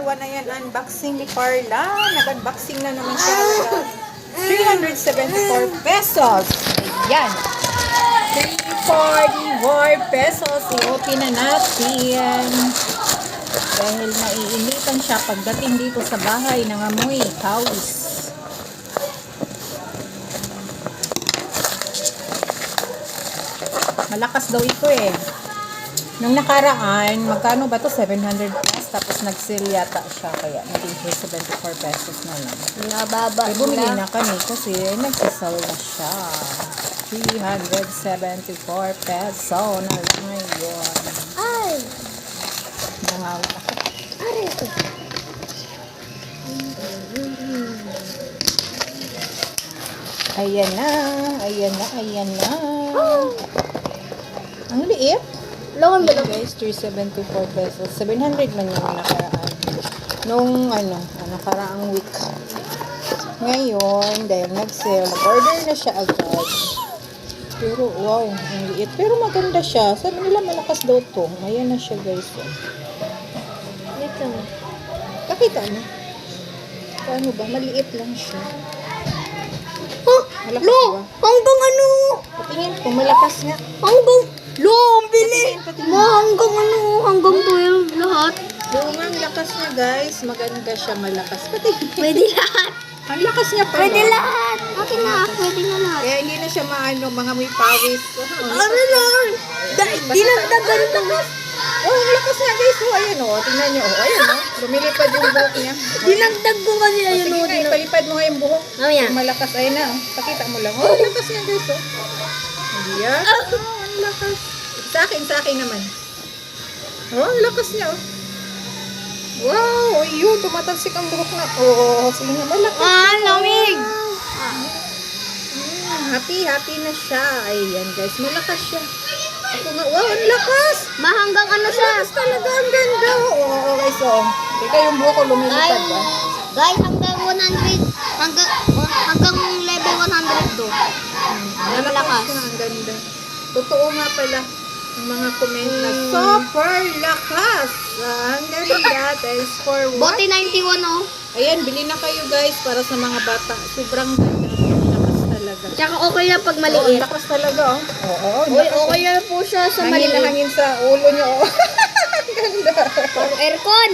one na yan, unboxing ni Carla. Nag-unboxing na naman siya. 374 pesos. Ayan. 344 pesos. I-open na natin. Dahil naiinitan siya pagdating dito sa bahay, nangamoy, kawis. Malakas daw ito eh. Nung nakaraan, magkano ba to? 700 plus. Tapos nag-sale yata siya. Kaya naging 74 pesos na lang. Nababa Eh, bumili na kami kasi nagsasal na siya. 374 peso na lang ngayon. Ay! Nangawa ako. Ari ito. Ayan na. Ayan na. Ayan na. Ang liit. Lawan ba Ayan guys, 374 pesos. 700 man yung nakaraan. Nung nakaraang week. Ngayon, dahil nag-sale, order na siya agad. Pero, wow, ang liit. Pero maganda siya. Sabi nila malakas daw to. Ayan na siya guys. Oh. Ito. Nakita mo? Paano ba? Maliit lang siya. Oh! Malakas Lo! ba? Hanggang ano? Patingin ko, malakas nga. Hanggang... Lo! Ang bili! Patingin. Ma, hanggang ano? Hanggang 12 lahat. Oo nga, ang lakas niya guys. Maganda siya, malakas. Patingin. Pwede lahat. Ang lakas niya pala. Pwede lahat. Okay na. Pwede na lahat. Kaya hindi na siya mga may pawis. Ano lang? Dinagdagan na. Oh, ang lakas niya guys. Oh, ayan oh. Tingnan niyo. Oh, ayan oh. Lumilipad yung buhok niya. Dinagdag ko kasi Oh, ayun sige o. na, ipalipad mo nga yung buhok. Mamaya. Yung malakas. Ayan na. Oh. Pakita mo lang. Oh, ang lakas niya guys. Oh. Hindi yan. Oh, ang lakas. Sa akin naman. Oh, ang lakas niya oh. Wow, yun, tumatalsik ang buhok na. Oo, sige nga, malakas. Ah, lamig. Happy na siya. Ayan guys, malakas siya. Ako nga, wow, ang lakas. Ma, hanggang ano siya? Lakas talaga, ang ganda. Oo, okay, so, teka yung buhok ko lumilipad ba? Guys, hanggang 100. Hanggang level 100 do. Malakas lakas. siya, ang ganda. Totoo nga pala, ang mga comment na super lakas. Ang ganda, thanks for what? Bote 91 oh. Ayan, bili na kayo guys para sa mga bata. Sobrang ganda. Ang lakas talaga. Tsaka okay na pag Oo, ang maliit. lakas talaga oh. Oo, ang Uy, lakas. okay na po siya sa Hangin na maliit. hangin sa ulo niyo oh. Ang ganda. Pang aircon.